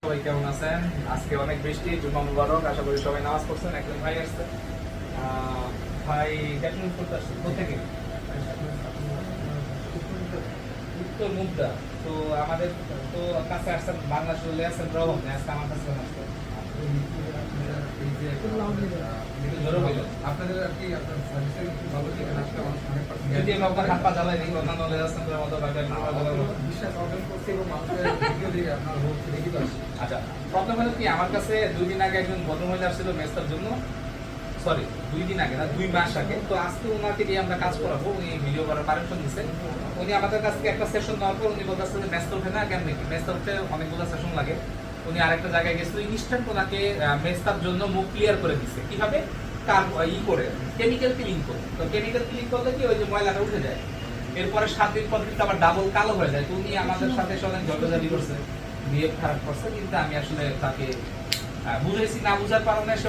সবাই কেমন আছেন? আজকে অনেক বৃষ্টি, জুমা মুবারক। আশা করি সবাই নামাজ পড়ছেন। একজন ভাই আসছে, ভাই ক্যাটরিং করতে আসছে কোথেকে? উত্তর মুদ্রা। তো আমাদের তো কাছে আসছেন, বাংলাদেশ চলে আসছেন প্রবন্ধ, আজকে আমার কাছে আসছেন। আপনাদের আর কি আপনার সার্ভিসের একটু ভালো দিকেন আসলে যদি আমি আপনার হাত পা জ্বালাই দিই, অন্যান্য লেজাসেন্টের মতো বা বিশ্বাস অর্জন করছে এবং মানুষের ভিডিও দিয়ে আপনার হচ্ছে দেখি তো আসছে। আচ্ছা, প্রবলেম হলো কি, আমার কাছে 2 দিন আগে একজন ভদ্রমহিলা আসছিল মেস্তার জন্য। সরি, 2 দিন আগে না, 2 মাস আগে। তো আজকে ওনাকে দিয়ে আমরা কাজ করাবো, উনি ভিডিও করার পারমিশন দিচ্ছে। উনি আমাদের কাছ থেকে একটা সেশন নেওয়ার পর উনি বলতেছে যে মেস্তা ওঠে না কেন, নাকি মেস্তা উঠতে অনেকগুলো সেশন লাগে। উনি আরেকটা জায়গায় গেছিল, ইনস্ট্যান্ট ওনাকে মেস্তার জন্য মুখ ক্লিয়ার করে দিচ্ছে। কিভাবে? করে কেমিক্যাল ক্লিন করে। তো কেমিক্যাল ক্লিন করলে কি ওই যে ময়লাটা উঠে যায়। এরপরে 7 দিন পর কিন্তু আবার ডাবল কালো হয়ে যায়। তো উনি আমাদের সাথে অনেক ঝগড়াঝাটি করছে, বিহেভ খারাপ করছে, কিন্তু আমি আসলে তাকে বুঝাইছি। না বুঝার কারণে সে